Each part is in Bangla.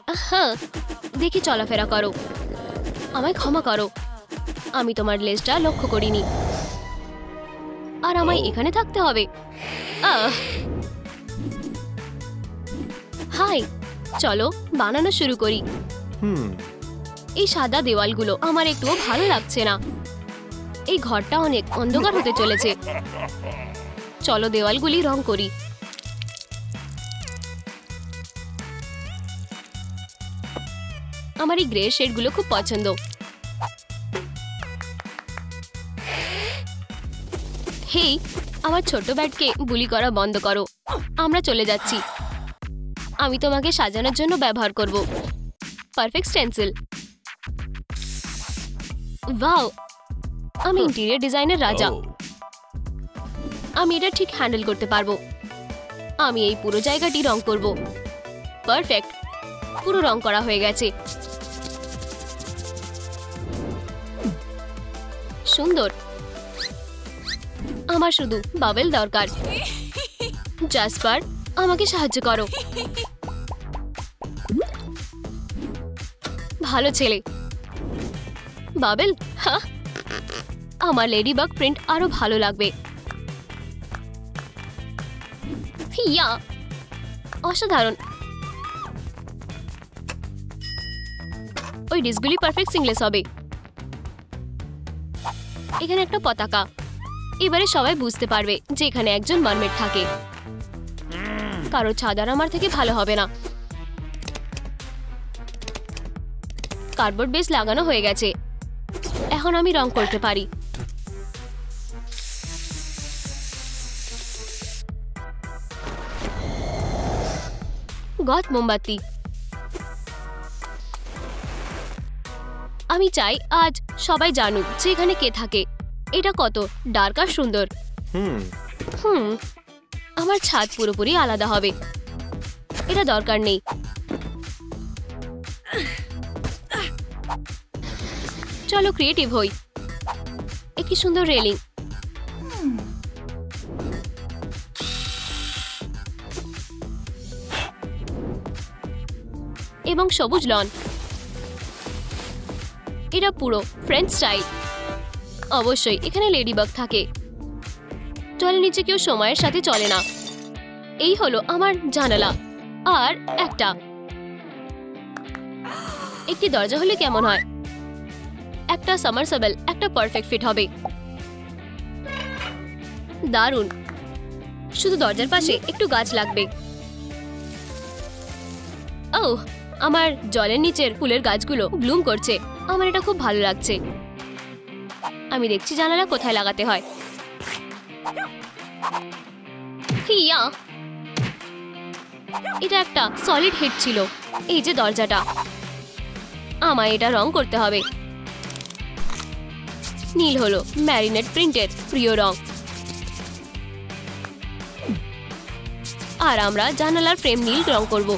হ্যাঁ, দেখি চলাফেরা করো। আমায় ক্ষমা করো, আমি তোমার লেজটা লক্ষ্য করিনি। আর আমায় এখানে থাকতে হবে। হাই, চলো বানানো শুরু করি। এই সাদা দেওয়ালগুলো আমার একটুও ভালো লাগছে না। এই ঘরটা অনেক অন্ধকার হতে চলেছে। চলো দেওয়ালগুলি রং করি। আমার এই গ্রে শেডগুলো খুব পছন্দ। হেই, আমার ছোট ব্যাটকে বুলি করা বন্ধ করো। আমরা চলে যাচ্ছি। আমি তোমাকে সাজানোর জন্য ব্যবহার করব পারফেক্ট স্টেন্সিল। ওয়াও, আমি ইন্টেরিয়র ডিজাইনের রাজা। আমি এটা ঠিক হ্যান্ডেল করতে পারবো। আমি এই পুরো জায়গাটি রং করব। পারফেক্ট, পুরো রং করা হয়ে গেছে। সুন্দর। আমার শুধু বাবেল দরকার। জাসপার, আমাকে সাহায্য করো। ভালো ছেলে। বাবেল, হ্যাঁ, আমার লেডিবাগ প্রিন্ট আরো ভালো লাগবে। ইয়া, অসাধারণ। ওই ডিসগুলি পারফেক্ট সিংলেস হবে। এখানে একটা পতাকা। এবারে সবাই বুঝতে পারবে যে এখানে একজন মারমেড থাকে। কারো ছাদার আমার থেকে ভালো হবে না। কার্ডবোর্ড বেস লাগানো হয়ে গেছে। এখন আমি রং করতে পারি। গদ মোমবাতি। আমি চাই আজ সবাই জানুক যে এখানে কে থাকে। এটা কত ডার্ক আর সুন্দর। আমার ছাদ পুরোপুরি আলাদা হবে। এটা দরকার নেই। চলো ক্রিয়েটিভ হই। একটি সুন্দর রেলিং। এবং সবুজ লন। এটা পুরো ফ্রেঞ্চ স্টাইল। অবশ্যই এখানে লেডিবাগ থাকে। জলের নিচে কেউ সময়ের সাথে চলে না। এই হলো আমার জানালা। আর একটি দরজা হলে কেমন হয়? একটা সামারসেবল, একটা পারফেক্ট ফিট হবে। দারুণ। শুধু দরজার পাশে একটু গাছ লাগবে। ওহ, আমার জলের নিচের ফুলের গাছগুলো ব্লুম করছে। আমার এটা খুব ভালো লাগছে। আমি দেখছি জানালা কোথায় লাগাতে হয়। হিয়া, এটা একটা সলিড হিট ছিল। এই যে দরজাটা, আমায় এটা রং করতে হবে। নীল হলো ম্যারিনেট প্রিন্টের প্রিয় রং। আর আমরা জানালার ফ্রেম নীল রং করব।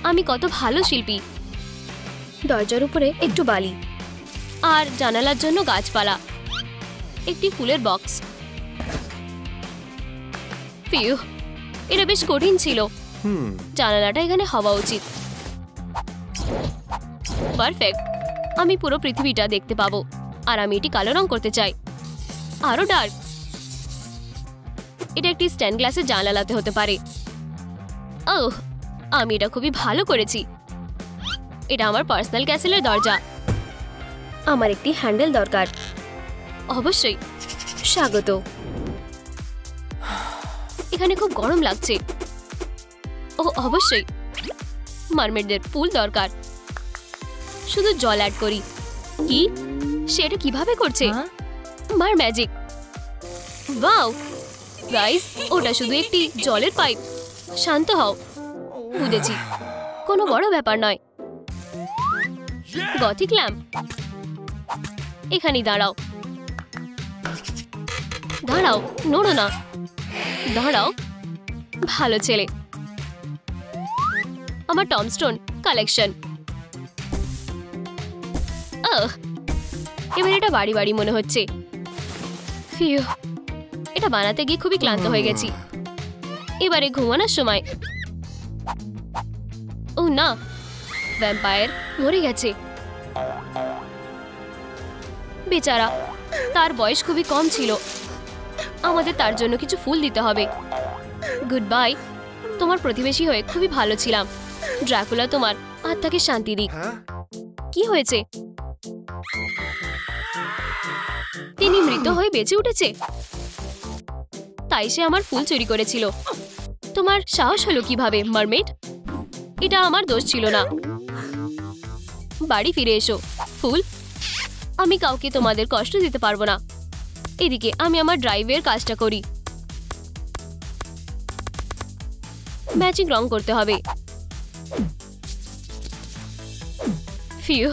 আমি কত ভালো শিল্পী। দরজার উপরে একটু বালি আর জানালার জন্য গাছপালা। একটি ফুলের বক্স। ফিউ, এটা বেশ কঠিন ছিল। জানালাটা এখানে হওয়া উচিত। পারফেক্ট। আমি পুরো পৃথিবীটা দেখতে পাবো। আর আমি এটি কালো রং করতে চাই, আরো ডার্ক। এটা একটি স্ট্যান্ড গ্লাসের জানালাতে হতে পারে। ওহ, আমি এটা খুবই ভালো করেছি। এটা আমার পার্সোনাল ক্যাসেলের দরজা। আমার একটি হ্যান্ডেল দরকার। অবশ্যই। স্বাগত। এখানে খুব গরম লাগছে। ও অবশ্যই, মারমেডদের পুল দরকার। শুধু জল অ্যাড করি। কি? সেটা কিভাবে করছে? মার ম্যাজিক। ওয়াও গাইস, ওটা শুধু একটি জলের পাইপ। শান্ত হও। বুঝেছি, কোনো বড় ব্যাপার নয়। Gothic lamp. এখানেই দাঁড়াও। দাঁড়াও, নড়ো না। দাঁড়াও। ভালো ছেলে। আমার টমস্টোন কালেকশন। এবার এটা বাড়ি বাড়ি মনে হচ্ছে। ফিউ, এটা বানাতে গিয়ে খুবই ক্লান্ত হয়ে গেছি। এবারে ঘুমানোর সময়। না, ভ্যাম্পায়ার মরে গেছে। বেচারা, তার বয়স খুবই কম ছিল। আমাদের তার জন্য কিছু ফুল দিতে হবে। Good bye. তোমার প্রতিবেশী হয়ে খুবই ভালো ছিলাম। ড্রাকুলা তোমার আত্মাকে শান্তি দিক। কি হয়েছে? তিনি মৃত হয়ে বেঁচে উঠেছে? তাই সে আমার ফুল চুরি করেছিল। তোমার সাহস হলো কিভাবে, মারমেড? এটা আমার দোষ ছিল না। বাড়ি ফিরে এসো। ফুল, আমি কাউকে তোমাদের কষ্ট দিতে পারবো না। এদিকে আমি আমার ড্রাইভের কাজটা করি। ম্যাচিং রং করতে হবে। ফিউ,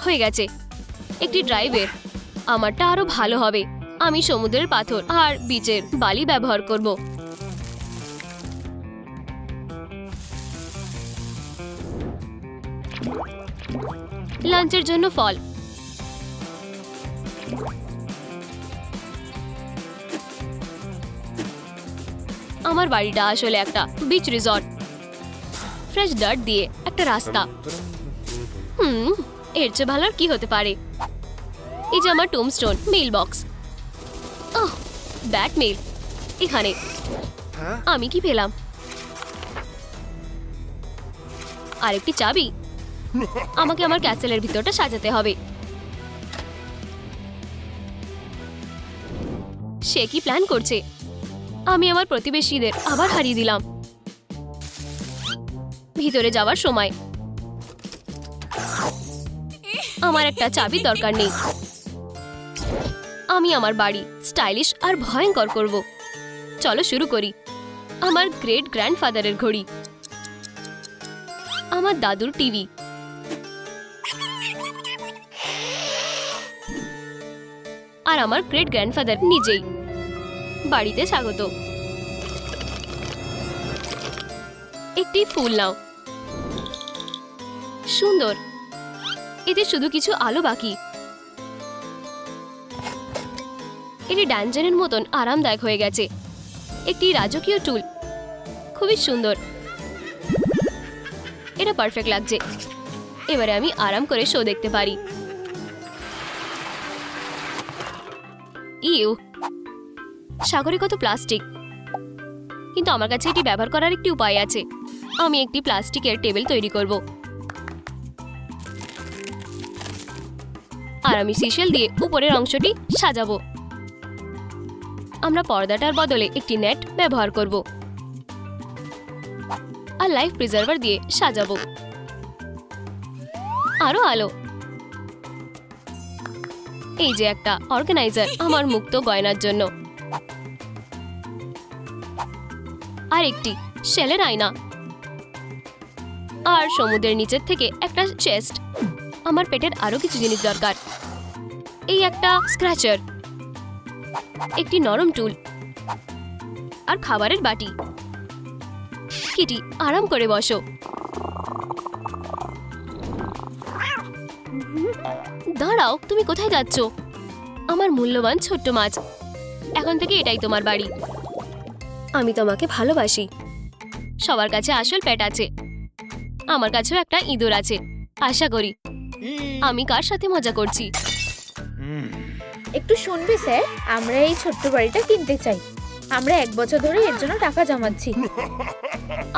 হয়ে গেছে। একটি ড্রাইভের আমারটা আরো ভালো হবে। আমি সমুদ্রের পাথর আর বিচের বালি ব্যবহার করব। লাঞ্চের জন্য ফল। আমার বাড়িটা আসলে একটা বিচ রিসর্ট। ফ্রেশ ডার্ট দিয়ে একটা রাস্তা। এর চেয়ে ভালো আর কি হতে পারে? এই যে আমার টোমস্টোন মেইল বক্স। ব্যাট মেইল এখানে। আমি কি পেলাম? আরেকটি চাবি। আমাকে আমার ক্যাসেলের ভিতরটা সাজাতে হবে। সে কি প্ল্যান করছে? আমি আমার প্রতিবেশীদের আবার হারিয়ে দিলাম। ভিতরে যাওয়ার সময় আমার একটা চাবির দরকার নেই। আমি আমার বাড়ি স্টাইলিশ আর ভয়ঙ্কর করব। চলো শুরু করি। আমার গ্রেট গ্র্যান্ডফাদারের ঘড়ি, আমার দাদুর টিভি, আর আমার গ্রেট গ্র্যান্ডফাদার নিজেই। বাড়িতে স্বাগত। একটি ফুল নাও। সুন্দর। এতে শুধু কিছু আলো বাকি। এটি ডানজনের মতন আরামদায়ক হয়ে গেছে। একটি রাজকীয় টুল, খুবই সুন্দর। এটা পারফেক্ট লাগছে। এবারে আমি আরাম করে শো দেখতে পারি। ইউ, সাগরে কত প্লাস্টিক। কিন্তু আমার কাছে এটি ব্যবহার করার একটি উপায় আছে। আমি একটি প্লাস্টিকের টেবিল তৈরি করব। আর আমি সিশেল দিয়ে উপরের অংশটি সাজাবো। আমরা পর্দাটার বদলে একটি নেট ব্যবহার করব আর লাইফ প্রিজার্ভার দিয়ে সাজাবো। আরো আলো। এই যে একটা অর্গানাইজার আমার মুক্ত গয়নার জন্য। আর একটি শেলের আয়না। আর সমুদ্রের নিচের থেকে একটা চেস্ট। আমার পেটের আরো কিছু জিনিস দরকার। এই একটা স্ক্র্যাচার, একটি নরম টুল আর খাবারের বাটি। কিটি, আরাম করে বসো। দাঁড়াও, তুমি কোথায় যাচ্ছ? আমার মূল্যবান ছোট্ট মাছ, এখন থেকে এটাই তোমার বাড়ি। আমি তোমাকে ভালোবাসি। সবার কাছে আসল পেট আছে। আমার কাছেও একটা ইঁদুর আছে। আশা করি। আমি কার সাথে মজা করছি? একটু শুনবে স্যার, আমরা এই ছোট্ট বাড়িটা কিনতে চাই। আমরা 1 বছর ধরে এর জন্য টাকা জমাচ্ছি।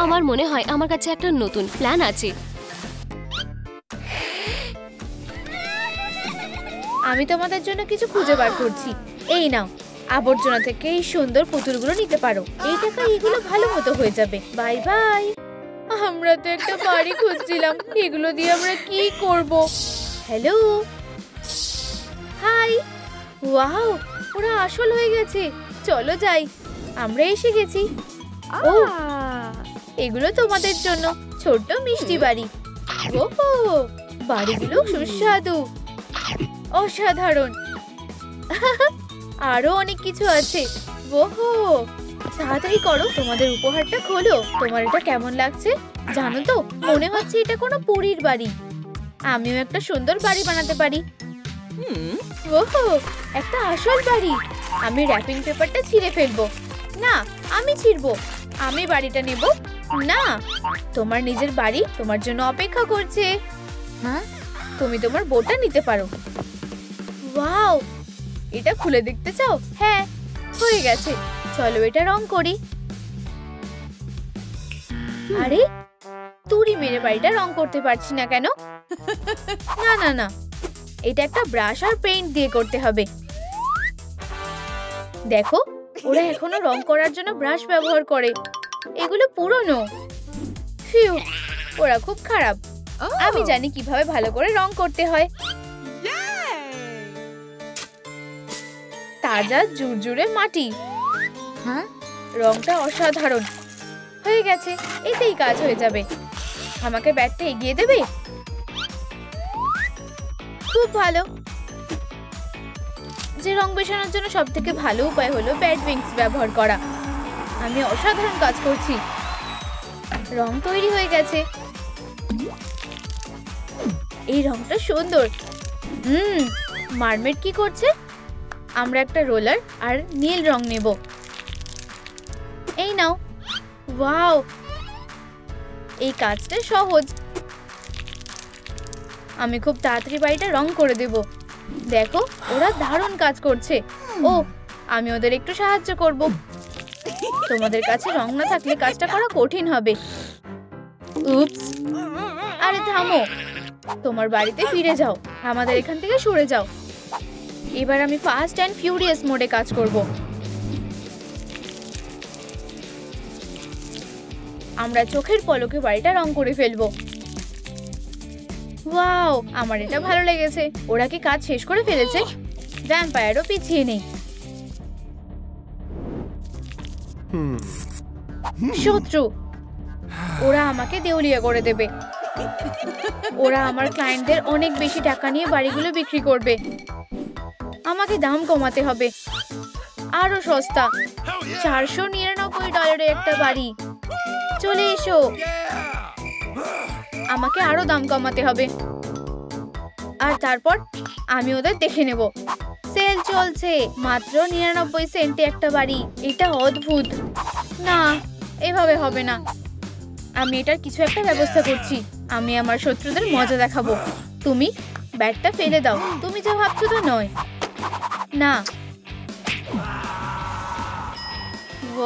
আমার মনে হয় আমার কাছে একটা নতুন প্ল্যান আছে। আমি তোমাদের জন্য কিছু খুঁজে বার করছি। এই নাও, আবর্জনা থেকে এই সুন্দর পুতুলগুলো নিতে পারো। এই টাকা এগুলো ভালো মতো হয়ে যাবে। Bye bye. আমরা তো একটা বাড়ি খুঁজছিলাম, এগুলো দিয়ে আমরা কি করব? Hello, high. ওয়াও, ওরা আসল হয়ে গেছে। চলো যাই, আমরা এসে গেছি। ও, এগুলো তোমাদের জন্য ছোট্ট মিষ্টি বাড়ি। ওহো, বাড়িগুলো সুস্বাদু, অসাধারণ। আরো অনেক কিছু আছে। ওহো, তাড়াতাড়ি করো, তোমাদের উপহারটা খোলো। তোমার এটা কেমন লাগছে জানো তো? মনে হচ্ছে এটা কোনো পরীর বাড়ি। আমিও একটা সুন্দর বাড়ি বানাতে পারি। ওহো, একটা আসল বাড়ি। আমি র্যাপিং পেপারটা ছিঁড়ে ফেলবো। না, আমি ছিঁড়বো। আমি বাড়িটা নেব না, তোমার নিজের বাড়ি তোমার জন্য অপেক্ষা করছে। হ্যাঁ, তুমি তোমার বউটা নিতে পারো। ওয়াও, এটা খুলে দেখতে চাও? হ্যাঁ, হয়ে গেছে। চলো এটা রং করি। আরে, তুড়ি মেরে বাড়িটা রং করতে পারছি না কেন? না না না, এটা একটা ব্রাশ আর পেইন্ট দিয়ে করতে হবে। দেখো, ওরা এখনো রং করার জন্য ব্রাশ ব্যবহার করে। এগুলো পুরনো। ফিউ, ওরা খুব খারাপ। আমি জানি কিভাবে ভালো করে রং করতে হয়। তাজা জুরজুরে মাটি। হ্যাঁ, রংটা অসাধারণ হয়ে গেছে। এতেই কাজ হয়ে যাবে। আমাকে ব্যাটটা এগিয়ে দেবে? খুব ভালো। যে রং মেশানোর জন্য সবথেকে ভালো উপায় হলো ব্যাট উইংস ব্যবহার করা। আমি অসাধারণ কাজ করছি। রং তৈরি হয়ে গেছে। এই রংটা সুন্দর। মারমেড কি করছে? আমরা একটা রোলার আর নীল রং নেব। এই নাও। ওয়াও, এই কাজটা সহজ। আমি খুব তাড়াতাড়ি বাড়িটা রং করে দেব। দেখো, ওরা দারুণ কাজ করছে। ও, আমি ওদের একটু সাহায্য করব। তোমাদের কাছে রং না থাকলে কাজটা করা কঠিন হবে। উপস, আরে থামো। তোমার বাড়িতে ফিরে যাও। আমাদের এখান থেকে সরে যাও। এবার আমি ফাস্ট অ্যান্ড ফিউরিয়াস মোডে কাজ করব। আমরা চোখের পলকে বাড়িটা রং করে ফেলবো। ওয়াও, আমার এটা ভালো লেগেছে। ওরা কি কাজ শেষ করে ফেলেছে? ভ্যাম্পায়ারও পিছিয়ে নেই। শত্রু, ওরা আমাকে দেউলিয়া করে দেবে। ওরা আমার ক্লায়েন্টদের অনেক বেশি টাকা নিয়ে বাড়িগুলো বিক্রি করবে। আমাকে দাম কমাতে হবে। আরো সস্তা। $499 একটা বাড়ি। চলে এসো। আমাকে আরো দাম কমাতে হবে। আর তারপর আমি ওদের দেখে নেব। সেল চলছে, মাত্র 99 সেন্টে একটা বাড়ি। এটা অদ্ভুত। না, এভাবে হবে না। আমি এটার কিছু একটা ব্যবস্থা করছি। আমি আমার শত্রুদের মজা দেখাবো। তুমি ব্যাটটা ফেলে দাও। তুমি যা ভাবছো তা নয়। না।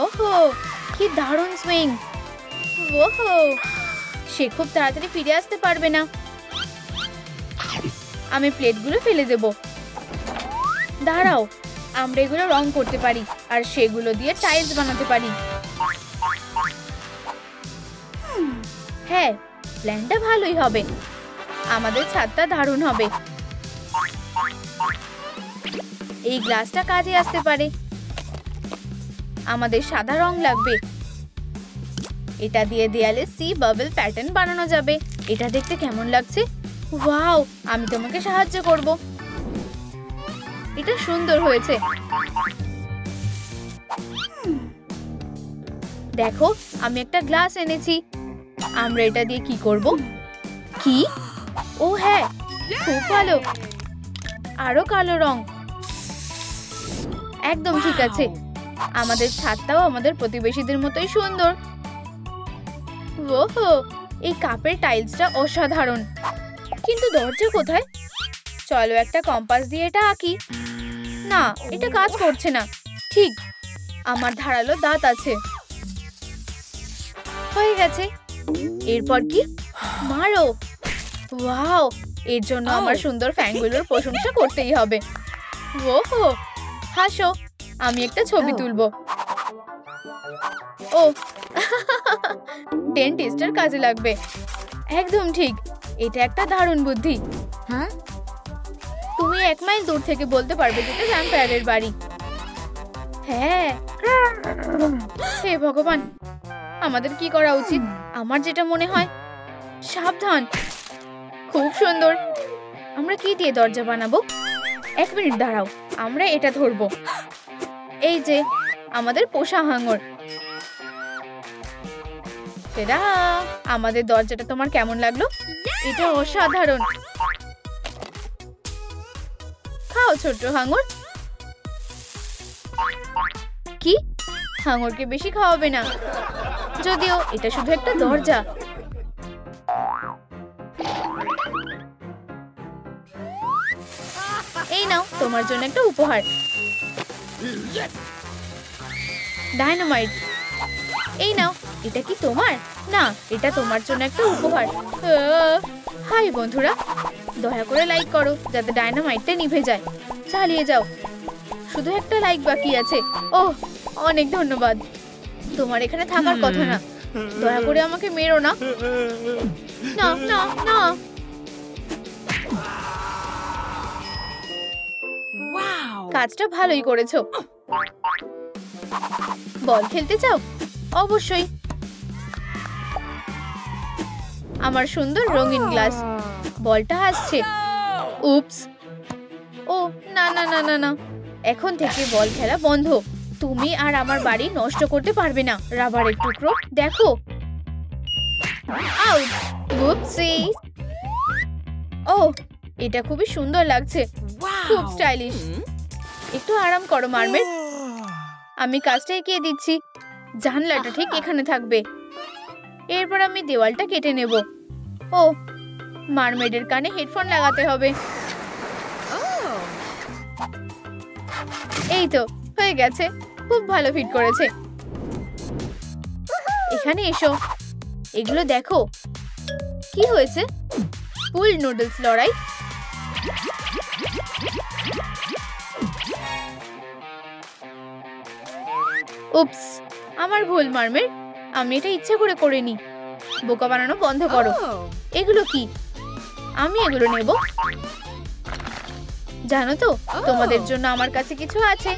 ওহো, কি দারুণ সুইং। ওহো, সে খুব তাড়াতাড়ি ফিরে আসতে পারবে না। আমি প্লেটগুলো ফেলে দেব। দাঁড়াও, আমরা এগুলো রং করতে পারি আর সেগুলো দিয়ে টাইলস বানাতে পারি। হ্যাঁ, প্ল্যানটা ভালোই হবে। আমাদের ছাদটা দারুণ হবে। এই গ্লাসটা কাজে আসতে পারে। আমাদের সাদা রং লাগবে। এটা দিয়ে দেয়ালে সি বাবল প্যাটার্ন বানানো যাবে। এটা দেখতে কেমন লাগছে? ওয়াও, আমি তোমাকে সাহায্য করব। এটা সুন্দর হয়েছে। দেখো, আমি একটা গ্লাস এনেছি। আমরা এটা দিয়ে কি করব? কি? ও হ্যাঁ, খুব ভালো। আরো কালো রং। একদম ঠিক আছে। আমাদের ছাদটাও আমাদের প্রতিবেশীদের মতোই সুন্দর। ওহো, এই কাপের টাইলসটা অসাধারণ। কিন্তু দরজা কোথায়? চলো একটা কম্পাস দিয়ে এটা আঁকি। না, এটা কাজ করছে না। ঠিক, আমার ধারালো দাঁত আছে। হয়ে গেছে। এরপর কি? মারো। ওয়াও, এর জন্য আমার সুন্দর ফ্যানগুলোর প্রশংসা করতেই হবে। ওহো, হাসো। আমি একটা ছবি তুলবো। ও, ডেন্টিস্টের কাজে লাগবে। একদম ঠিক। এটা একটা দারুণ বুদ্ধি। হ্যাঁ, তুমি 1 মাইল দূর থেকে বলতে পারবে যেটা ভ্যাম্পায়ারের বাড়ি। হ্যাঁ। হে ভগবান, আমাদের কি করা উচিত? আমার যেটা মনে হয়, সাবধান। খুব সুন্দর। আমরা কি দিয়ে দরজা বানাবো? 1 মিনিট দাঁড়াও, আমরা এটা ধরবো। এই যে আমাদের পোষা হাঙর। আমাদের দরজাটা তোমার কেমন লাগলো? এটা অসাধারণ। খাও ছোট্ট হাঙর। কি? হাঙরকে বেশি খাওয়াবে না। যদিও এটা শুধু একটা দরজা। এই নাও তোমার জন্য একটা উপহার। ডায়নামাইট। এই নাও, এটা কি তোমার? না, এটা তোমার জন্য একটা উপহার। হাই বন্ধুরা, দয়া করে লাইক করো যাতে ডায়নামাইটটা নিভে যায়। চালিয়ে যাও, শুধু একটা লাইক বাকি আছে। ওহ, অনেক ধন্যবাদ। তোমার এখানে থাকার কথা না, দয়া করে আমাকে মেরো না। না না না। কাজটা ভালোই করেছো। বল খেলতে চাও? অবশ্যই। আমার সুন্দর রঙিন গ্লাস। বলটা আসছে। উপস। ও না না না না না, এখন থেকে বল খেলা বন্ধ। তুমি আর আমার বাড়ি নষ্ট করতে পারবে না। রাবারের টুকরো দেখো। আউট। উপসি। ও, এটা খুবই সুন্দর লাগছে, খুব স্টাইলিশ। একটু আরাম করো মারমেড, আমি কাজটা এগিয়ে দিচ্ছি। জানলাটা ঠিক এখানে থাকবে। এরপর আমি দেওয়ালটা কেটে নেব। ও, মারমেডের কানে হেডফোন লাগাতে হবে। এই তো হয়ে গেছে, খুব ভালো ফিট করেছে। এখানে এসো, এগুলো দেখো। কি হয়েছে? পুল নুডলস লড়াই। উপস, আমার ভুল মারমেড, আমি এটা ইচ্ছে করে করিনি। বোকা বানানো বন্ধ করো। এগুলো কি? আমি এগুলো নেব। জানো তো, তোমাদের জন্য আমার কাছে কিছু আছে।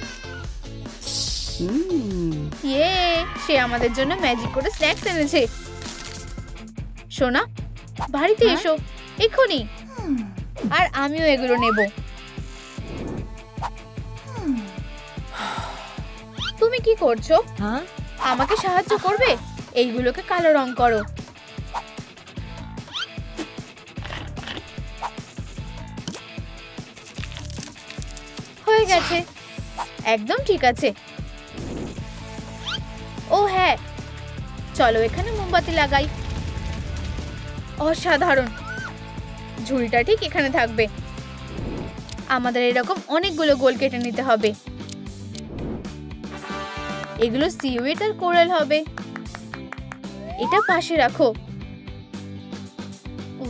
ইয়ে, সে আমাদের জন্য ম্যাজিক করে স্ন্যাক্স এনেছে। সোনা, বাড়িতে এসো এক্ষুনি। আর আমিও এগুলো নেব। তুমি কি করছো? আমাকে সাহায্য করবে? এইগুলোকে কালো রং করো। হয়ে গেছে, একদম ঠিক আছে। ও হ্যাঁ, চলো এখানে মোমবাতি লাগাই। অসাধারণ। ঝুড়িটা ঠিক এখানে থাকবে। আমাদের এরকম অনেকগুলো গোল কেটে নিতে হবে। এগুলো সিউইড আর কোরাল হবে। এটা পাশে রাখো।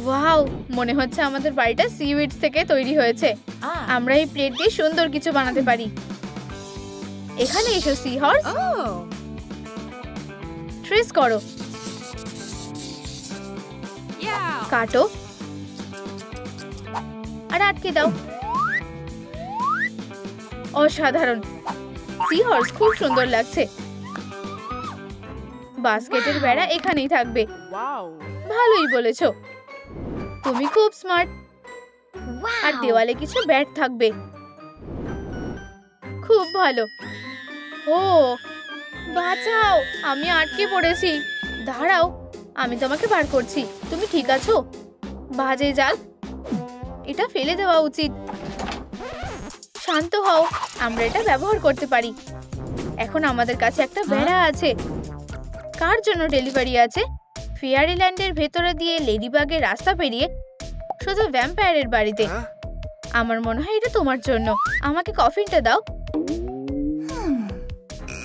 ওয়াও, মনে হচ্ছে আমাদের বাড়িটা সিউইড থেকে তৈরি হয়েছে। আমরা এই প্লেট দিয়ে সুন্দর কিছু বানাতে পারি। এখানে এসো সি হর্স। ট্রেস করো, কাটো আর আটকে দাও। অসাধারণ। সি হর্স খুব সুন্দর লাগছে। বাস্কেটের বেড়া এখানেই থাকবে। ভালোই বলেছো, তুমি খুব স্মার্ট। আর দেওয়ালে কিছু ব্যাট থাকবে। খুব ভালো। ও বাঁচাও, আমি আটকে পড়েছি। দাঁড়াও, আমি তোমাকে বার করছি। তুমি ঠিক আছো? বাজে জাল, এটা ফেলে দেওয়া উচিত। শান্ত হও, আমরা এটা ব্যবহার করতে পারি। এখন আমাদের কাছে একটা বেড়া আছে। কার জন্য ডেলিভারি আছে? ফেয়ারিল্যান্ডের ভেতরে দিয়ে লেডিবাগের রাস্তা পেরিয়ে সোজা ভ্যাম্পায়ারের বাড়িতে। আমার মনে হয় এটা তোমার জন্য। আমাকে কফিনটা দাও।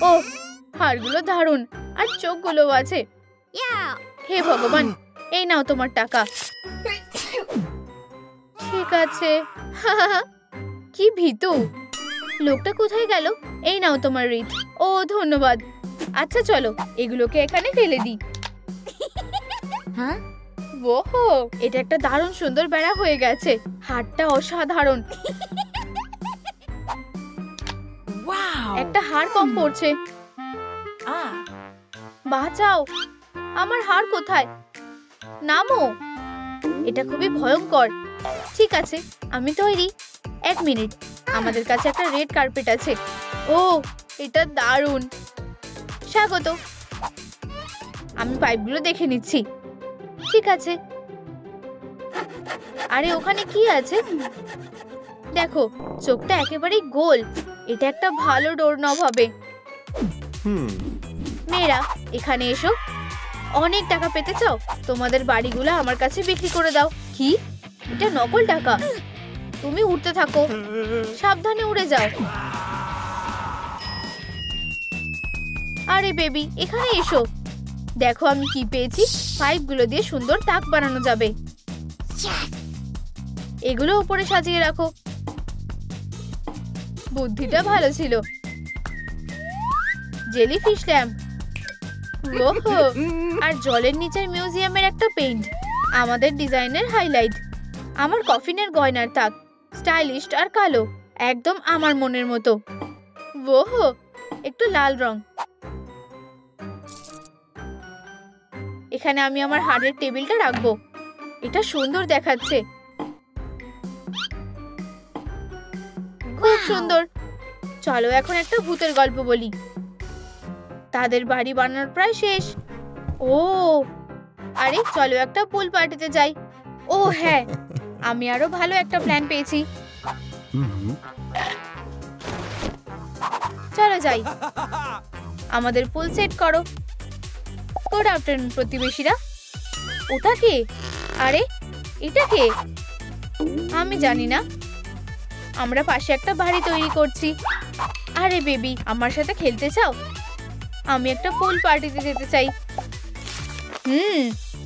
ও, হাড়গুলো দারুণ, আর চোখগুলোও আছে। হে ভগবান, এই নাও তোমার টাকা। ঠিক আছে। কি ভীতু, লোকটা কোথায় গেল? এই নাও তোমার রিট। ও ধন্যবাদ। আচ্ছা চলো এগুলোকে এখানে ফেলে দিই। ওহো, এটা একটা দারুণ সুন্দর বেড়া হয়ে গেছে। হাড়টা অসাধারণ। একটা হাড় কম পড়ছে। বাঁচাও, আমার হাড় কোথায়? নামো, এটা খুবই ভয়ঙ্কর। ঠিক আছে, আমি তৈরি। এক মিনিট, আমাদের কাছে একটা রেড কার্পেট আছে। ও, এটা দারুণ। স্বাগত। আমি পাইপগুলো দেখে নিচ্ছি। ঠিক আছে। আরে ওখানে কি আছে? দেখো, চোখটা একেবারেই গোল। এটা একটা ভালো ডোরনব হবে। মেয়েরা এখানে এসো। অনেক টাকা পেতে চাও? তোমাদের বাড়িগুলো আমার কাছে বিক্রি করে দাও। কি? এটা নকল টাকা। তুমি উঠতে থাকো, সাবধানে উড়ে যাও। আরে বেবি, এখানে এসো। দেখো আমি কি পেয়েছি। পাইপগুলো দিয়ে সুন্দর তাক বানানো যাবে। এগুলো উপরে সাজিয়ে রাখো। বুদ্ধিটা ভালো ছিল। জেলিফিশ ল্যাম্প, ওহো, আর জলের নিচের মিউজিয়ামের একটা পেইন্ট। আমাদের ডিজাইনের হাইলাইট। আমার কফিনের গয়নার তাক, স্টাইলিশ আর কালো, একদম আমার মনের মতো। ওহো, একটু লাল রং। এখানে আমি আমার হাড়ের টেবিলটা রাখবো। এটা সুন্দর দেখাচ্ছে। খুব সুন্দর। চলো এখন একটা ভূতের গল্প বলি। তাদের বাড়ি বানানোর প্রায় শেষ। ও আরে চলো একটা পুল পার্টিতে যাই। ও হ্যাঁ, আমি আরো ভালো একটা প্ল্যান পেয়েছি। চলো যাই। আমাদের পুল সেট করো। গুড আফটারনুন প্রতিবেশীরা। ওটা কে? আরে এটা কে? আমি জানি না। আমরা পাশে একটা বাড়ি তৈরি করছি। আরে বেবি, আমার সাথে খেলতে চাও? আমি একটা পুল পার্টিতে যেতে চাই।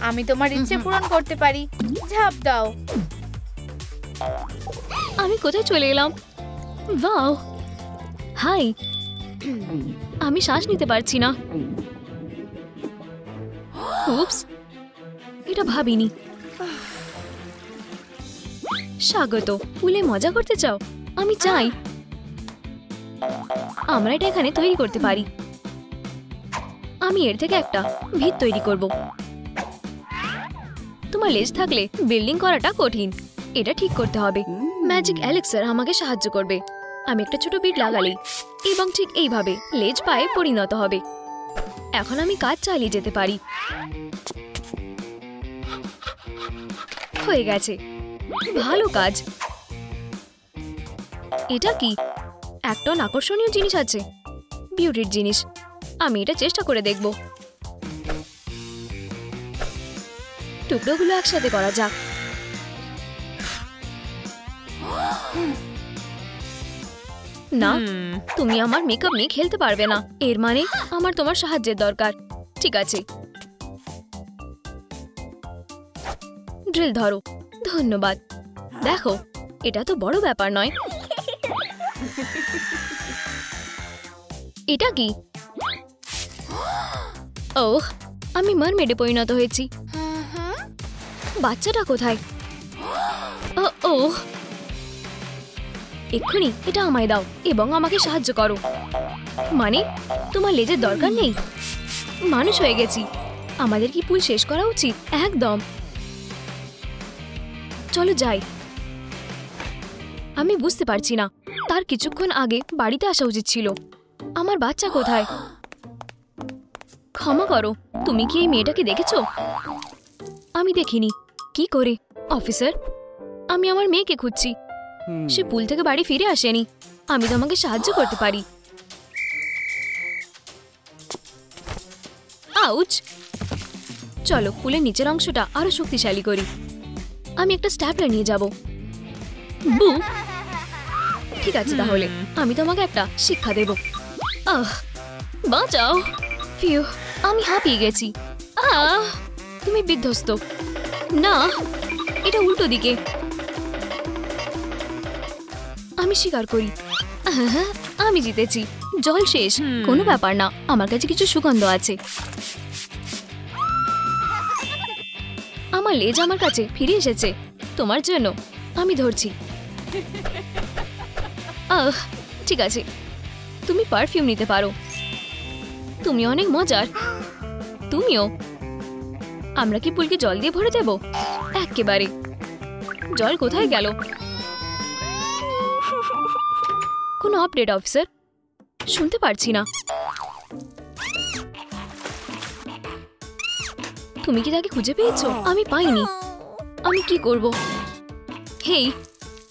আমি তোমার ইচ্ছে পূরণ করতে পারি। ঝাঁপ দাও। আমি কোথায় চলে এলাম? Wow, hi. আমি শ্বাস নিতে পারছি না। উপস, এটা ভাবিনি। স্বাগত। পুলে মজা করতে চাও? আমি চাই। আমরা এটা এখানে তৈরি করতে পারি। আমি এর থেকে একটা ভিত তৈরি করব। তোমার লেজ থাকলে বিল্ডিং করাটা কঠিন। এটা ঠিক করতে হবে। ম্যাজিক এলেক্সার আমাকে সাহায্য করবে। আমি একটা ছোট বিট লাগালেই এবং ঠিক এইভাবে লেজ পায়ে পরিণত হবে। এখন আমি কাজ চালিয়ে যেতে পারি। হয়ে গেছে। ভালো কাজ। এটা কি? একটা আকর্ষণীয় জিনিস আছে। বিউটির জিনিস। আমি এটা চেষ্টা করে দেখব। টুকরোগুলো একসাথে করা যাক। না, তুমি আমার মেকআপ নিয়ে খেলতে পারবে না। এর মানে আমার তোমার সাহায্যের দরকার। ঠিক আছে, ড্রিল ধরো। ধন্যবাদ। দেখো, এটা তো বড় ব্যাপার নয়। এটা কি? ওহ, আমি মারমেডে পরিণত হয়েছি। বাচ্চাটা কোথায়? ওহ, এক্ষুনি এটা আমায় দাও এবং আমাকে সাহায্য করো। মানে তোমার লেজের দরকার নেই? মানুষ হয়ে গেছি। আমাদের কি পুল শেষ করা উচিত? একদম। চলো যাই। আমি বুঝতে পারছি না। তার কিছুক্ষণ আগে বাড়িতে আসা উচিত ছিল। আমার বাচ্চা কোথায়? ক্ষমা করো, তুমি কি এই মেয়েটাকে দেখেছো? আমি দেখিনি। কি করে? অফিসার, আমি আমার মেয়েকে খুঁজছি। সে পুল থেকে বাড়ি ফিরে আসেনি। আমি তোমাকে সাহায্য করতে পারি। আউচ! চলো পুলের নিচের অংশটা আরো শক্তিশালী করি। আমি একটা স্ট্যাপলার নিয়ে যাব। বু! ঠিক আছে, তাহলে আমি তোমাকে একটা শিক্ষা দেব। বাঁচাও। ফিউ, আমি হাঁপিয়ে গেছি। তুমি বিধ্বস্ত। না, এটা উল্টো দিকে। আমি স্বীকার করি, আমি জিতেছি। জল শেষ, কোনো ব্যাপার না। আমার কাছে কিছু সুগন্ধ আছে। আমার লেজ আমার কাছে ফিরে এসেছে। তোমার জন্য আমি ধরছি। ঠিক আছে, তুমি পারফিউম নিতে পারো। তুমি অনেক মজার। তুমিও। আমরা কি পুলকে জল দিয়ে ভরে দেব? একেবারে। জল কোথায় গেল? কোনো আপডেট অফিসার? শুনতে পারছি না। তুমি কি তাকে খুঁজে পেয়েছো? আমি পাইনি। আমি কি করব? হেই,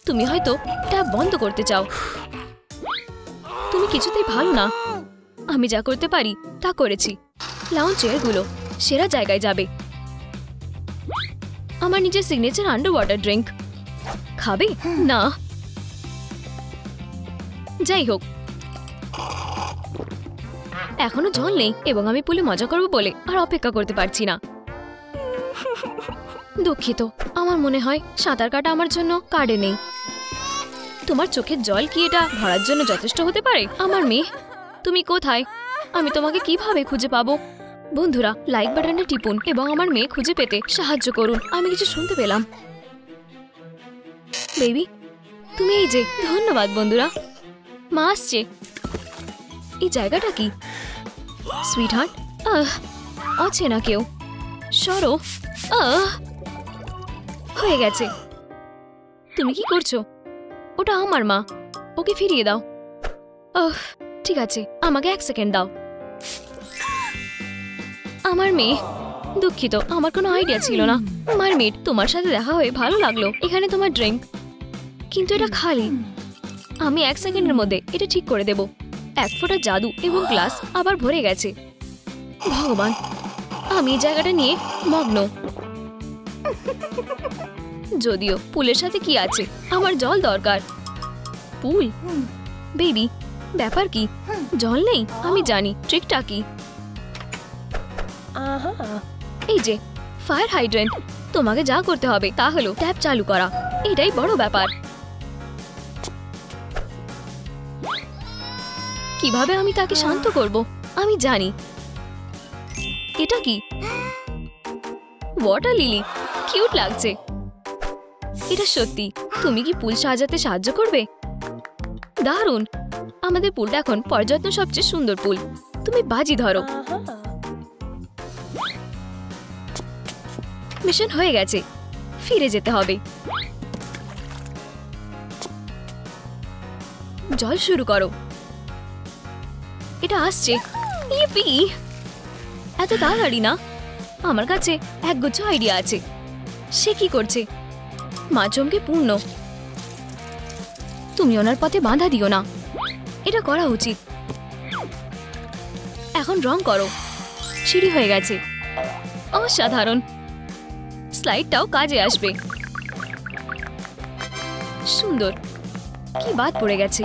তুমি হয়তো ট্যাপ বন্ধ করতে চাও। তুমি কিছুতেই ভালো না। আমি যা করতে পারি তা করেছি। লাউঞ্জ চেয়ারগুলো সেরা জায়গায় যাবে। আমার নিজের সিগনেচার আন্ডার ওয়াটার ড্রিঙ্ক খাবে না। যাই হোক, এখনো জল নেই এবং আমি পুলে মজা করব বলে আর অপেক্ষা করতে পারছি না। দুঃখিত, আমার মনে হয় সাঁতার কাটা আমার জন্য কার্ডে নেই। তোমার চোখের জল কি এটা ভরার জন্য যথেষ্ট হতে পারে? আমার মেয়ে, তুমি কোথায়? আমি তোমাকে কিভাবে খুঁজে পাবো? বন্ধুরা, লাইক বাটনে টিপুন এবং আমার মেয়ে খুঁজে পেতে সাহায্য করুন। আমি কিছু শুনতে পেলাম। বেবি, তুমি এই যে। ধন্যবাদ বন্ধুরা। মা আসছে। এই জায়গাটা কি? সুইটহার্ট, অচেনা কেউ। সরো। হয়ে গেছে। তুমি কি করছো? ওটা আমার মা, ওকে ফিরিয়ে দাও। ঠিক আছে, আমাকে 1 সেকেন্ড দাও। আমার মেয়ে, দুঃখিত, আমার কোনো আইডিয়া ছিল না। মারমেড, তোমার সাথে দেখা হয়ে ভালো লাগলো। এখানে তোমার ড্রিঙ্ক, কিন্তু এটা খালি। আমি 1 সেকেন্ডের মধ্যে এটা ঠিক করে দেব। 1 ফোঁটা জাদু এবং গ্লাস আবার ভরে গেছে। ভগবান, আমি এই জায়গাটা নিয়ে মগ্ন। যদিও পুলের সাথে কি আছে, আমার জল দরকার। পুল? বেবি, ব্যাপার কি? জল নেই? আমি জানি ট্রিকটা কি। এই যে ফায়ার হাইড্রেন্ট। তোমাকে যা করতে হবে তা হলো ট্যাপ চালু করা। এটাই বড় ব্যাপার। কিভাবে আমি তাকে শান্ত করব আমি জানি। এটা কি? ওয়াটার লিলি, কিউট লাগছে। এটা সত্যি। তুমি কি পুল সাজাতে সাহায্য করবে? দারুণ। আমাদের পুলটা এখন পর্যটন সবচেয়ে সুন্দর পুল। তুমি বাজি ধরো। মিশন হয়ে গেছে, ফিরে যেতে হবে। জল শুরু করো। এটা আসছে। ইপি, এত তাড়াতাড়ি না। আমার কাছে একগুচ্ছ আইডিয়া আছে। সে কি করছে? মা চমকে পূর্ণ। তুমি ওনার পথে বাধা দিও না। এটা করা উচিত। এখন রং করো। সিঁড়ি হয়ে গেছে। অসাধারণ। স্লাইডটাও কাজে আসবে। সুন্দর। কি বাদ পড়ে গেছে।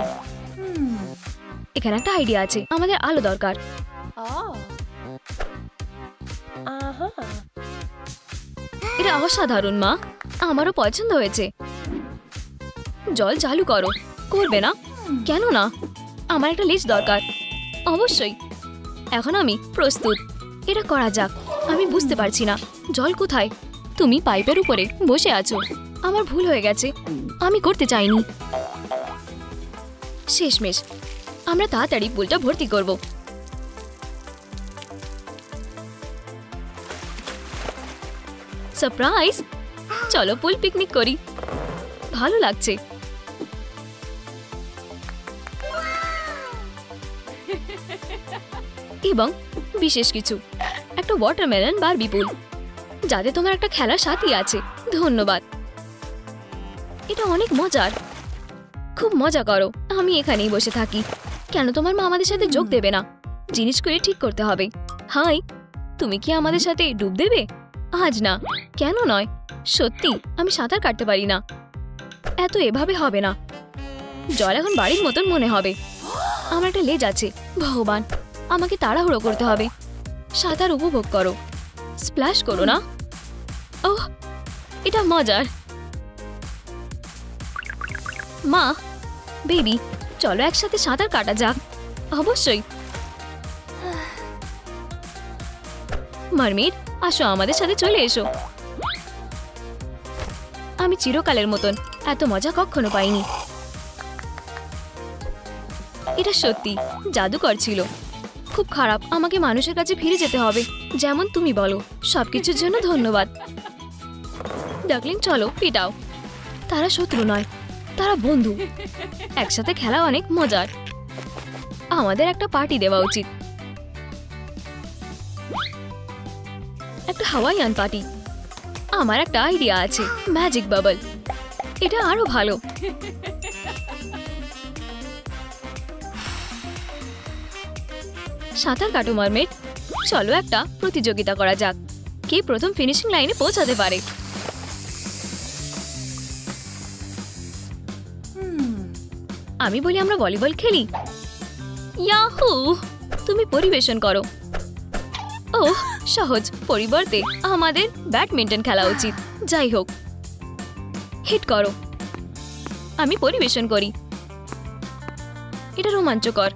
এখানে একটা আইডিয়া আছে। আমাদের আলো দরকার। এটা অসাধারণ মা, আমারও পছন্দ হয়েছে। জল চালু করো। করবে না? কেন না? আমার একটা লিস্ট দরকার। অবশ্যই। এখন আমি প্রস্তুত। এটা করা যাক। আমি বুঝতে পারছি না জল কোথায়। তুমি পাইপের উপরে বসে আছো। আমার ভুল হয়ে গেছে। আমি করতে চাইনি। শেষমেশ আমরা তাড়াতাড়ি পুলটা ভর্তি করব। সারপ্রাইজ! চলো পুল পিকনিক করি। ভালো লাগছে। এবং বিশেষ কিছু, একটা ওয়াটারমেলন বারবি পুল, যাতে তোমার একটা খেলার সাথী আছে। ধন্যবাদ। এটা অনেক মজার। খুব মজা করো। আমি এখানেই বসে থাকি। কেন তোমার মা আমাদের সাথে যোগ দেবে না? জিনিসগুলো ঠিক করতে হবে। হাই, তুমি কি আমাদের সাথে ডুব দেবে? আজ না। কেন নয়? সত্যি, আমি সাঁতার কাটতে পারি না। এত এভাবে হবে না। জল এখন বাড়ির মতন মনে হবে। আমার একটা লেজ আছে। ভগবান, আমাকে তাড়াহুড়ো করতে হবে। সাঁতার উপভোগ করো। স্প্ল্যাশ করো না। ওহ, এটা মজার। মা, বেবি, চলো একসাথে সাঁতার কাটা যাক। অবশ্যই। মারমেড, আসো আমাদের সাথে চলে এসো। আমি চিরকালের মতন এত মজা কখনো পাইনি। এটা সত্যি জাদুকর ছিল। খুব খারাপ। আমাকে মানুষের কাছে ফিরে যেতে হবে, যেমন তুমি বলো। সবকিছুর জন্য ধন্যবাদ। ডাকলিং, চলো পিটাও। তারা শত্রু নয়, তারা বন্ধু। একসাথে খেলা অনেক মজার। আমাদের একটা পার্টি দেওয়া উচিত। একটা হাওয়াইয়ান পার্টি। আমার একটা আইডিয়া আছে। Magic bubble. এটা আরো ভালো। সাঁতার কাটো মারমেড। চলো একটা প্রতিযোগিতা করা যাক, কে প্রথম ফিনিশিং লাইনে পৌঁছাতে পারে। আমি বলি আমরা ভলিবল খেলি। ইয়াহু, তুমি পরিবেশন করো। ওহ সহজ, পরিবর্তে আমাদের ব্যাডমিন্টন খেলা উচিত। যাই হোক, হিট করো। আমি পরিবেশন করি। এটা রোমাঞ্চকর।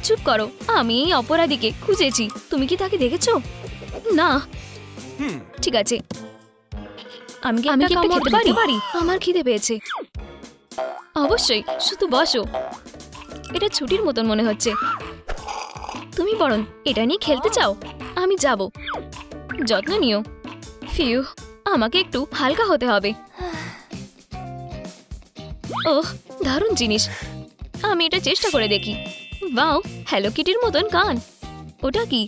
চুপ করো, আমি এই অপরাধীকে খুঁজেছি। তুমি কি তাকে দেখেছো? না। ঠিক আছে, আমি কি একটা খেতে পারি? আমার খিদে পেয়েছে। অবশ্যই, শুধু বসো। এটা ছুটির মতন মনে হচ্ছে। তুমি বরং এটা নিয়ে খেলতে চাও? আমি যাব। যত্ন নিও। ফিউ, আমাকে একটু হালকা হতে হবে। ওহ দারুণ জিনিস, আমি এটা চেষ্টা করে দেখি। ওয়াও, হ্যালো কিটির মতন কান। ওটা কি?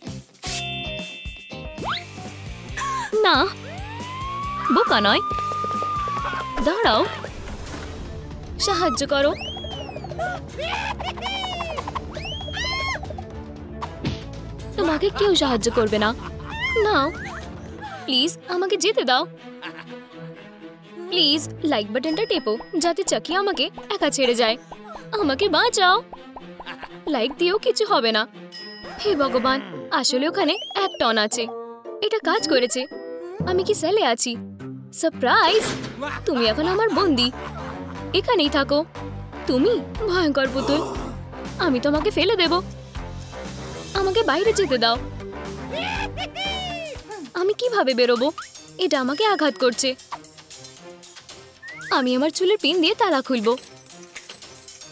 না, বোকা নয়। দাঁড়াও, সাহায্য করো। তোমাকে কেউ সাহায্য করবে না। নাও প্লিজ, আমাকে যেতে দাও। প্লিজ লাইক বাটনটা টেপো যাতে চাকি আমাকে একা ছেড়ে যায়। আমাকে বাঁচাও। লাইক দিয়েও কিছু হবে না। হে ভগবান, আসলে ওখানে 1 টন আছে। এটা কাজ করেছে। আমি কি সেলে আছি? সারপ্রাইজ! তুমি এখন আমার বন্দি। এখানেই থাকো। তুমি ভয়ঙ্কর পুতুল। আমি তোমাকে ফেলে দেব। আমাকে বাইরে যেতে দাও। আমি কিভাবে বেরোবো? এটা আমাকে আঘাত করছে। আমি আমার চুলের পিন দিয়ে তালা খুলবো।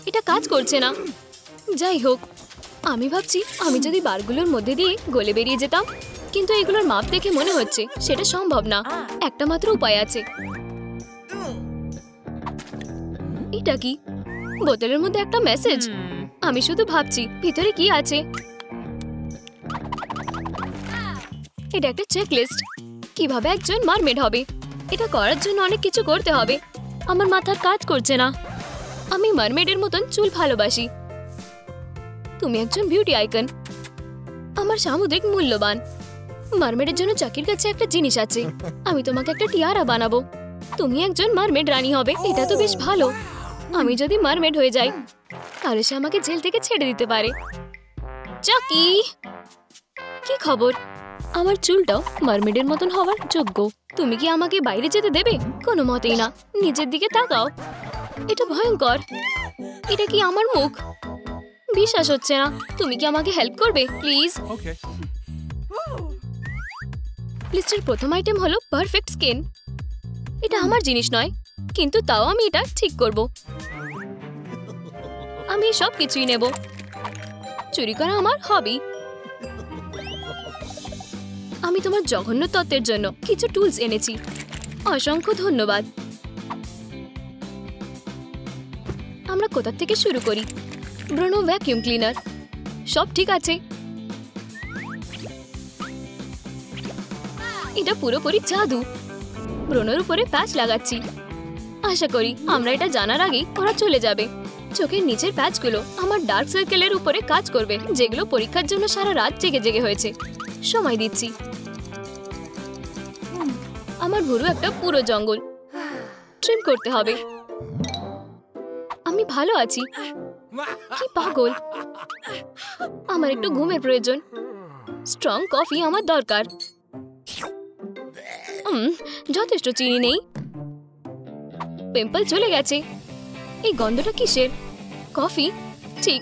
এটা কাজ করছে না। যাই হোক, আমি ভাবছি আমি যদি বারগুলোর মধ্যে দিয়ে গলে বেরিয়ে যেতাম, কিন্তু এগুলোর মাপ দেখে মনে হচ্ছে সেটা সম্ভব না। একটা মাত্র উপায় আছে। এটা কি? বোতলের মধ্যে একটা মেসেজ। আমি শুধু ভাবছি ভিতরে কি আছে। এটা একটা চেকলিস্ট। কিভাবে একজন মারমেড হবে। এটা করার জন্য অনেক কিছু করতে হবে। আমার মাথার কাজ করছে না। আমি মারমেডের মতন চুল ভালোবাসি। তুমি একজন বিউটি আইকন। আমার সামুদ্রিক মূল্যবান। মারমেডের জন্য চাকির কাছে একটা জিনিস আছে। আমি তোমাকে একটা টিয়ারা বানাবো। তুমি একজন মারমেড রানী হবে। এটা তো বেশ ভালো। আমি যদি মারমেড হয়ে যাই তাহলে সে আমাকে জেল থেকে ছেড়ে দিতে পারে। চাকি, কি খবর? আমার চুলটাও মারমেডের মতন হওয়ার যোগ্য। তুমি কি আমাকে বাইরে যেতে দেবে? কোনো মতেই না। নিচের দিকে তাকাও। এটা ভয়ঙ্কর। এটা কি আমার মুখ? বিশ্বাস হচ্ছে না। তুমি কি আমাকে হেল্প করবে প্লিজ? লিস্টের প্রথম আইটেম হলো পারফেক্ট স্কিন। এটা আমার জিনিস নয়, কিন্তু তাও আমি এটা ঠিক করব। আমি সব কিছুই নেব। চুরি করা আমার হবি। আমি তোমার জঘন্য তত্ত্বের জন্য কিছু টুলস এনেছি। অসংখ্য ধন্যবাদ। আমরা কোথা থেকে শুরু করি? Bruno vacuum cleaner. সব ঠিক আছে। এটা পুরোপুরি জাদু। ব্রুনোর উপরে প্যাচ লাগাচ্ছি। আশা করি আমরা এটা জানার আগেই ওরা চলে যাবে। চোখের নিচের প্যাচগুলো আমার ডার্ক সার্কেলের উপরে কাজ করবে, যেগুলো পরীক্ষার জন্য সারা রাত জেগে জেগে হয়েছে। সময় দিচ্ছি। আমার ভুরু একটা পুরো জঙ্গল। ট্রিম করতে হবে। আমি ভালো আছি। কি পাগল! আমার একটু ঘুমের প্রয়োজন। স্ট্রং কফি আমার দরকার। যথেষ্ট চিনি নেই। পিম্পল চলে গেছে। এই গন্ধটা কিসের? কফি? ঠিক।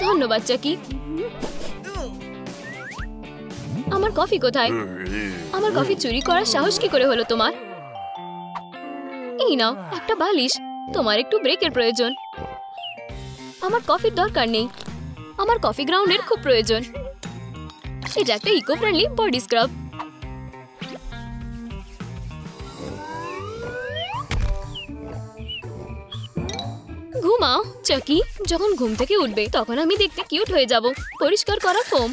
ধন্যবাদ চাকি। আমার কফি কোথায়? আমার কফি চুরি করার সাহস কি করে হলো তোমার? এই নাও একটা বালিশ। তোমার একটু ব্রেকের প্রয়োজন। আমার কফির দরকার নেই। আমার কফি গ্রাউন্ডের খুব প্রয়োজন। এটা একটা ইকো ফ্রেন্ডলি বডি স্ক্রাব। ঘুমাও চাকি। যখন ঘুম থেকে উঠবে তখন আমি দেখতে কিউট হয়ে যাব। পরিষ্কার করা ফোম।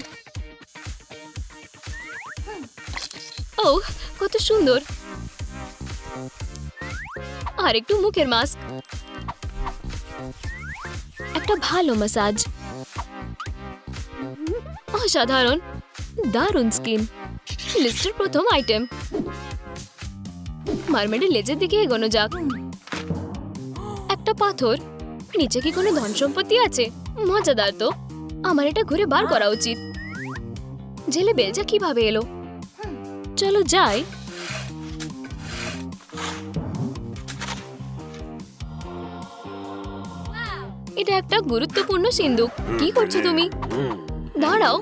ও কত সুন্দর। আর একটু মুখের মাস্ক, একটা ভালো ম্যাসাজ। অসাধারণ, দারুণ স্কিন। লিস্টের প্রথম আইটেম। মারমেডের লেজের দিকে এগোনো যাক। একটা পাথর, নিচে কি কোনো ধন সম্পত্তি আছে? মজাদার তো, আমার এটা ঘুরে বার করা উচিত। জেলে বেলচা কিভাবে এলো? চলো যাই। এটা একটা গুরুত্বপূর্ণ সিন্দুক। কি করছো তুমি? দাঁড়াও,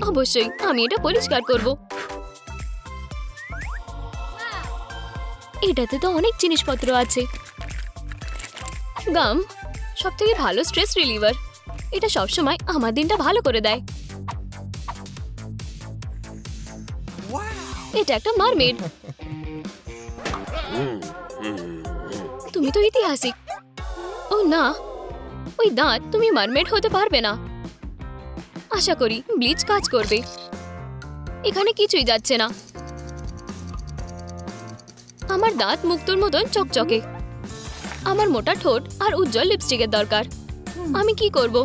অবশ্যই আমি এটা পরিষ্কার করব। এটাতে তো অনেক জিনিসপত্র আছে। গাম, সবথেকে ভালো স্ট্রেস রিলিভার। এটা সবসময় আমার দিনটা ভালো করে দেয়। এটা একটা মারমেড। তুমি তো ঐতিহাসিক। ও না, ওই দাঁত, তুমি মারমেড হতে পারবে না। আশা করি ব্লিচ কাজ করবে। এখানে কিছুই যাচ্ছে না। আমার দাঁত মুক্তোর মতন চকচকে। আমার মোটা ঠোঁট আর উজ্জ্বল লিপস্টিকের দরকার। আমি কি করব?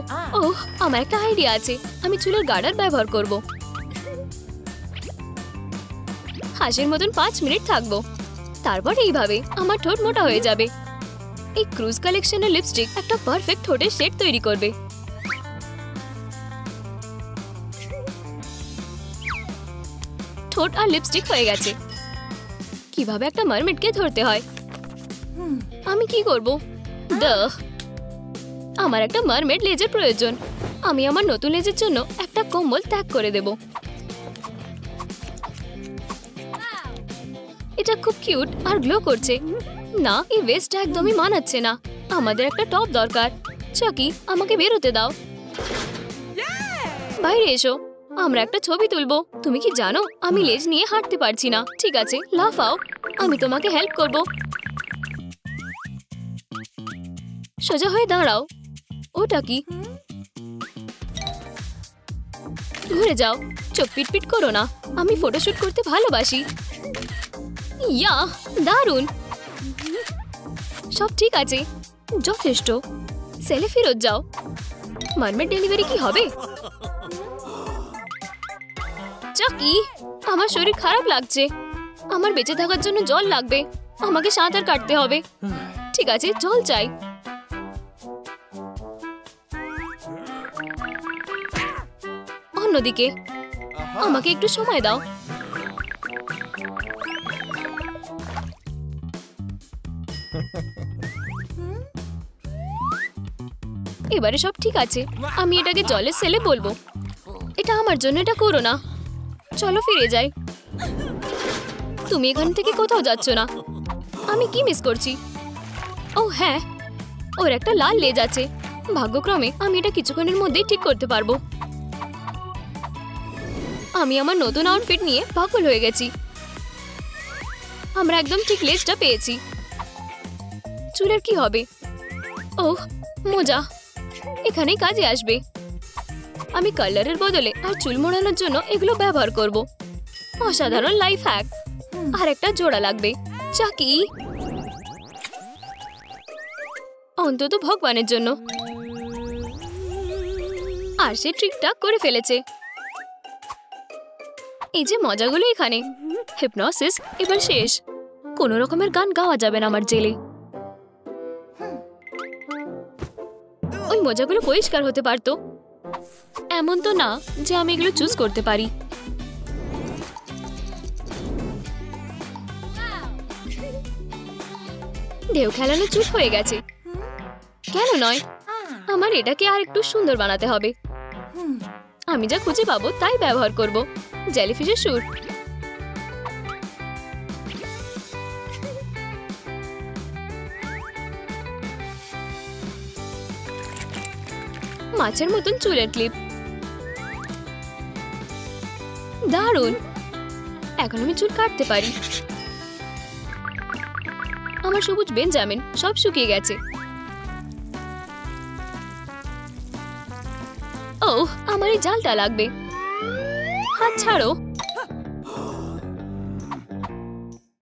ওহ, আমার একটা আইডিয়া আছে। আমি চুলের গার্ডার ব্যবহার করব। হাসির মতন 5 মিনিট থাকবো। তারপর এইভাবে আমার ঠোঁট মোটা হয়ে যাবে। এই ক্রুজ কালেকশনের লিপস্টিক একটা পারফেক্ট ঠোঁটের শেড তৈরি করবে। ঠোঁট আর লিপস্টিক হয়ে গেছে। কিভাবে একটা মারমেডকে ধরতে হয়? আমি কি করব? আমার একটা মারমেড লেজের প্রয়োজন। আমি আমার নতুন লেজের জন্য একটা কম্বল ত্যাগ করে দেব। এটা খুব কিউট আর গ্লো করছে। না, এই ওয়েস্টটা একদমই মানাচ্ছে না। আমাদের একটা টপ দরকার। চকি, আমাকে বেরোতে দাও। বাইরে এসো, আমরা একটা ছবি তুলবো। তুমি কি জানো আমি লেজ নিয়ে হাঁটতে পারছি না? ঠিক আছে, লাফাও, আমি তোমাকে হেল্প করব। সোজা হয়ে দাঁড়াও। ওটা কি? ঘুরে যাও, চোখ পিটপিট করো না। আমি ফটোশুট করতে ভালোবাসি। ইয়া, দারুণ। সব ঠিক আছে, যথেষ্ট। সেলে ফেরত যাও। মারমেড ডেলিভারি কি হবে? চকি, আমার শরীর খারাপ লাগছে। আমার বেঁচে থাকার জন্য জল লাগবে। আমাকে সাঁতার কাটতে হবে। ঠিক আছে, জল চাই। অন্যদিকে আমাকে একটু সময় দাও। এবারে সব ঠিক আছে। আমি এটাকে জলের সেলে বলবো। এটা আমার জন্য, এটা করো না। চলো ফিরে যাই। তুমি এখান থেকে কোথাও যাচ্ছ না। আমি কি মিস করছি? ও হ্যাঁ, ওর একটা লাল লেজ আছে। ভাগ্যক্রমে আমি এটা কিছুক্ষণের মধ্যেই ঠিক করতে পারবো। আমি আমার নতুন আউটফিট নিয়ে পাগল হয়ে গেছি। আমরা একদম ঠিক লেজটা পেয়েছি। চুলের কি হবে? ওহ, মোজা এখানেই কাজে আসবে। আমি কালারের বদলে আর চুল মোড়ানোর জন্য এগুলো ব্যবহার করব। অসাধারণ লাইফ হ্যাক। আর একটা জোড়া লাগবে। চাকি, অন্তত ভগবানের জন্য। আর সে ট্রিকটা করে ফেলেছে। এই যে মজাগুলো এখানে। হিপনোসিস এবার শেষ। কোনো রকমের গান গাওয়া যাবে না আমার জেলে। ওই মজাগুলো পরিষ্কার হতে পারতো। এমন তো না যে আমি এগুলো চুজ করতে পারি। ঢেউ খেলানো চুপ হয়ে গেছে। কেন নয়? আমার এটাকে আর একটু সুন্দর বানাতে হবে। আমি যা খুঁজে পাবো তাই ব্যবহার করব। জেলিফিশের স্যুট। মাছের মতন চুলের ক্লিপ। দারুণ। এখন আমি চুল কাটতে পারি। আমার সবুজ বেঞ্জামিন সব শুকিয়ে গেছে। ওহ, আমার এই জালটা লাগবে। হাত ছাড়ো।